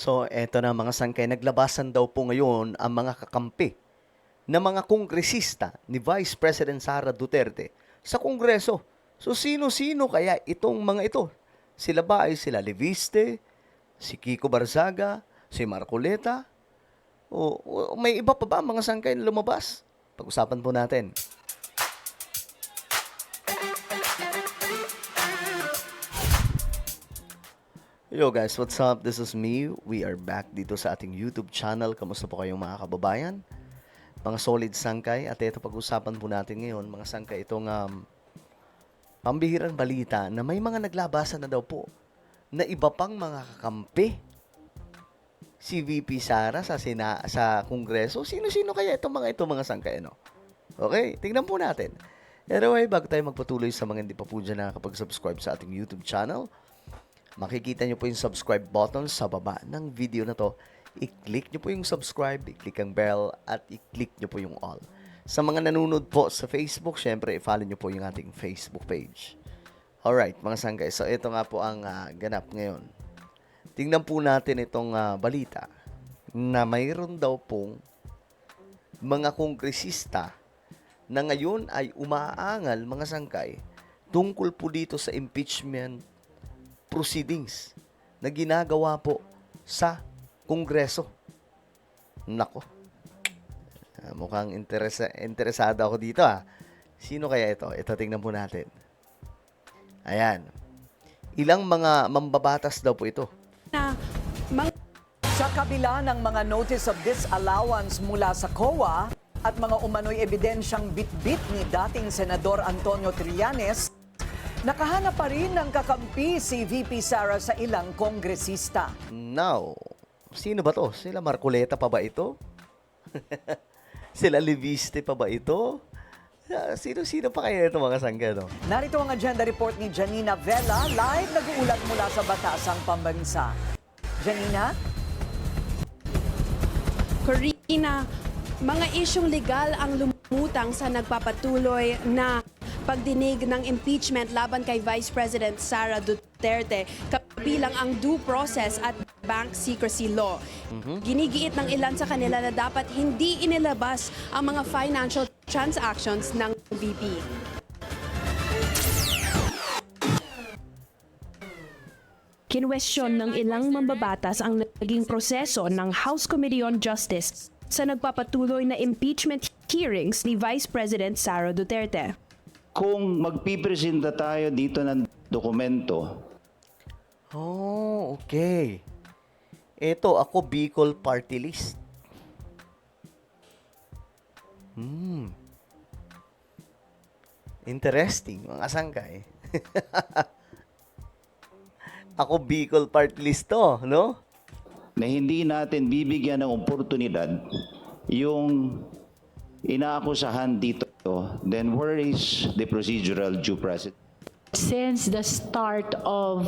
So, eto na mga sangkay, naglabasan daw po ngayon ang mga kakampi na mga kongresista ni Vice President Sara Duterte sa Kongreso. So, sino-sino kaya itong mga ito? Sila ba ay sila Leviste, si Kiko Barzaga, si Marcoleta, o may iba pa ba mga sangkay na lumabas? Pag-usapan po natin. Yo guys, what's up? This is me. We are back dito sa ating YouTube channel. Kamusta po kayong mga kababayan? Mga solid sangkay. At ito pag-usapan po natin ngayon, mga sangkay, itong pambihirang balita na may mga naglabasan na daw po na iba pang mga kakampi si VP Sara sa Kongreso. Sino-sino kaya itong mga sangkay, no? Okay, tingnan po natin. Anyway, bago tayo magpatuloy sa mga hindi pa po dyan nakakapag-subscribe sa ating YouTube channel, makikita nyo po yung subscribe button sa baba ng video na to. I-click nyo po yung subscribe, i-click ang bell, at i-click nyo po yung all. Sa mga nanonood po sa Facebook, syempre, i-follow nyo po yung ating Facebook page. Alright, mga sangkay. So, ito nga po ang ganap ngayon. Tingnan po natin itong balita na mayroon daw pong mga kongresista na ngayon ay umaangal, mga sangkay, tungkol po dito sa impeachment proceedings na ginagawa po sa Kongreso. Nako. Mukhang interesado ako dito Sino kaya ito? Ito, tingnan po natin. Ayan. Ilang mga mambabatas daw po ito. Sa kabila ng mga notice of disallowance mula sa COA at mga umano'y ebidensyang bit-bit ni dating Senador Antonio Trillanes, nakahanap pa rin ng kakampi si VP Sara sa ilang kongresista. Now, sino ba to? Sila Marcoleta pa ba ito? Sila Leviste pa ba ito? Sino-sino pa kaya ito mga sangga, no? Narito ang agenda report ni Janina Vela, live nag-uulat mula sa Batasang Pambansa. Janina? Corina, mga isyong legal ang lumutang sa nagpapatuloy na pagdinig ng impeachment laban kay Vice President Sara Duterte, kabilang ang due process at bank secrecy law. Ginigiit ng ilan sa kanila na dapat hindi inilabas ang mga financial transactions ng VP. Kinwestiyon ng ilang mambabatas ang naging proseso ng House Committee on Justice sa nagpapatuloy na impeachment hearings ni Vice President Sara Duterte. Kung magpipresenta tayo dito ng dokumento, Oh, okay. Ito, ako Bicol Party List. Interesting, mga sangkay. Ako Bicol Party List to, no? na hindi natin bibigyan ng oportunidad yung inaakusahan dito, then where is the procedural due process? Since the start of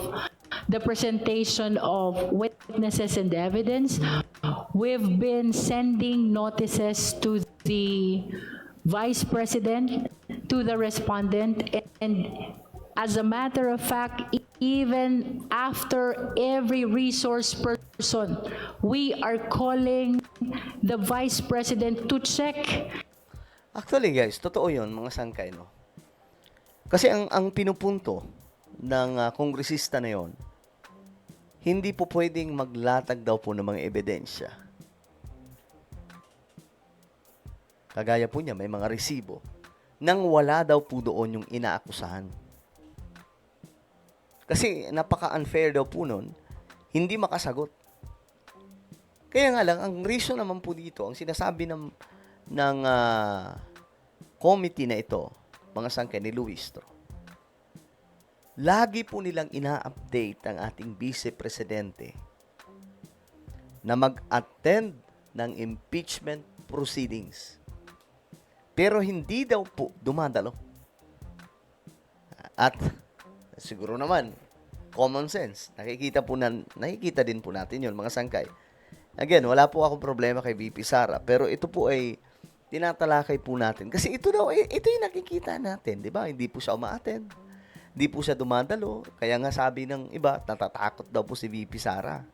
the presentation of witnesses and evidence, we've been sending notices to the Vice President, to the respondent, and as a matter of fact, even after every resource person, we are calling the Vice President to check. Actually guys, totoo yun mga sangkay, no? Kasi ang pinupunto ng kongresista na yon, hindi po pwedeng maglatag daw po ng mga ebidensya. Kagaya po niya, may mga resibo nang wala daw po doon yung inaakusahan. Kasi napaka-unfair daw po nun, hindi makasagot. Kaya nga lang, ang reason naman po dito, ang sinasabi ng committee na ito, mga sangkay ni Luistro, lagi po nilang ina-update ang ating Vice Presidente na mag-attend ng impeachment proceedings. Pero hindi daw po dumadalo. At siguro naman, common sense. Nakikita din po natin yun, mga sangkay. Again, wala po akong problema kay VP Sara, pero ito po ay tinatalakay po natin. Kasi ito yung nakikita natin, di ba? Hindi po siya uma-attend. Hindi po siya dumadalo. Kaya nga sabi ng iba, natatakot daw po si VP Sara.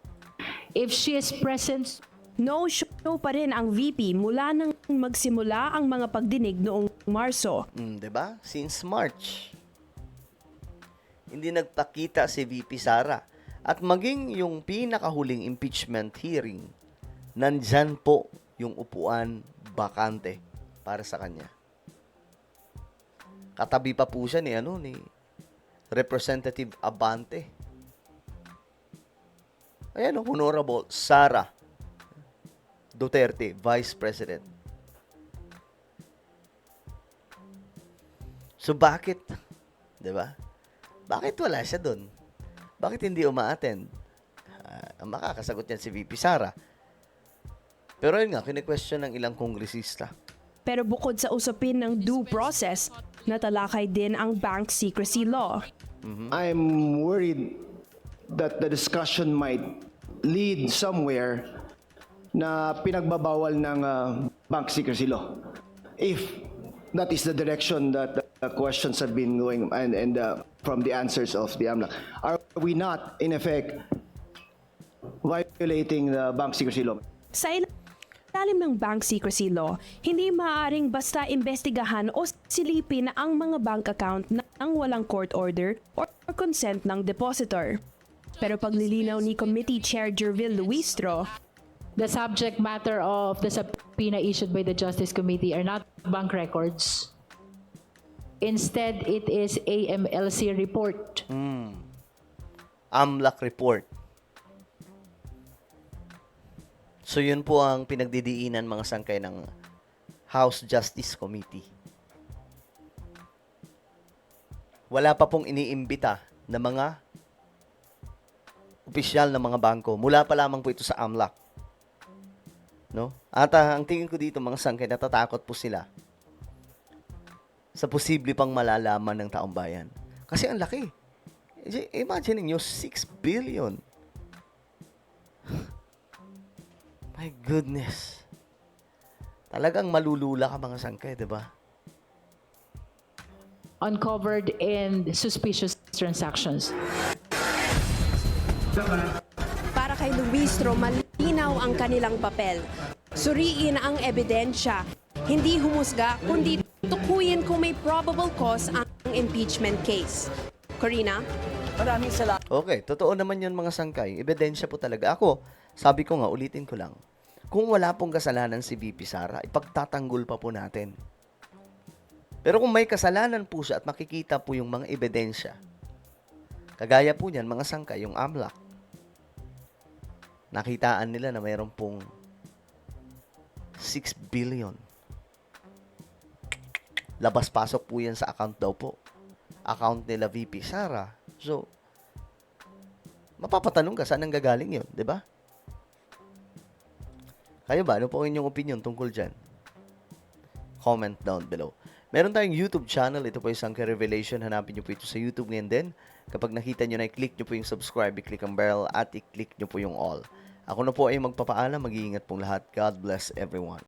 if she is present. No-show pa rin ang VP mula nang magsimula ang mga pagdinig noong Marso. 'Di ba? Since March. Hindi nagpakita si VP Sara. At maging yung pinakahuling impeachment hearing, nandyan po yung upuan bakante para sa kanya. Katabi pa po siya ni Representative Abante. Ayan, Honorable Sara Duterte, Vice President. So bakit? 'Di ba? Bakit wala siya doon? Bakit hindi uma-attend? Ang makakasagot niyan si VP Sara. Pero yun nga, kine-question ng ilang kongresista. Pero bukod sa usapin ng due process, natalakay din ang bank secrecy law. I'm worried that the discussion might lead somewhere na pinagbabawal ng bank secrecy law. If that is the direction that the questions have been going and from the answers of the AMLAC, are we not in effect violating the bank secrecy law? Sa ilalim ng bank secrecy law, hindi maaaring basta imbestigahan o silipin ang mga bank account nang walang court order or consent ng depositor. Pero paglilinaw ni Committee Chair Jervil Luistro, The subject matter of the subpoena issued by the Justice Committee are not bank records. Instead, it is AMLC report. AMLAC report. So yun po ang pinagdidiinan mga sangkay ng House Justice Committee. Wala pa pong iniimbita na mga opisyal ng mga bangko. Mula pa lamang po ito sa AMLAC. No? At ang tingin ko dito mga sangkay, natatakot po sila sa posible pang malalaman ng taong bayan. Kasi ang laki. Imagine niyo 6 billion. My goodness. Talagang malulula ka mga sangkay, 'di ba? Uncovered in suspicious transactions. Para kay Luistro, malinaw ang kanilang papel. Suriin ang ebidensya, hindi humusga, kundi tukuyin kung may probable cause ang impeachment case. Corina? Maraming salamat. Okay, totoo naman yun mga sangkay. Ebidensya po talaga. Ako, sabi ko nga, ulitin ko lang. Kung wala pong kasalanan si VP Sara, ipagtatanggol pa po natin. Pero kung may kasalanan po siya at makikita po yung mga ebidensya, kagaya po niyan, mga sangkay, yung AMLAC, nakitaan nila na mayroon pong 6 billion. Labas-pasok po yan sa account daw po. Account nila VP Sara. So, mapapatanong ka saan ang gagaling yun, di ba? Kayo ba? Ano po ang inyong opinion tungkol dyan? Comment down below. Meron tayong YouTube channel. Ito po yung Sangkay Revelation. Hanapin nyo po ito sa YouTube ngayon din. Kapag nakita nyo na, i-click nyo po yung subscribe, i-click ang bell, at i-click nyo po yung all. Ako na po ay magpapaalam. Mag-iingat pong lahat. God bless everyone.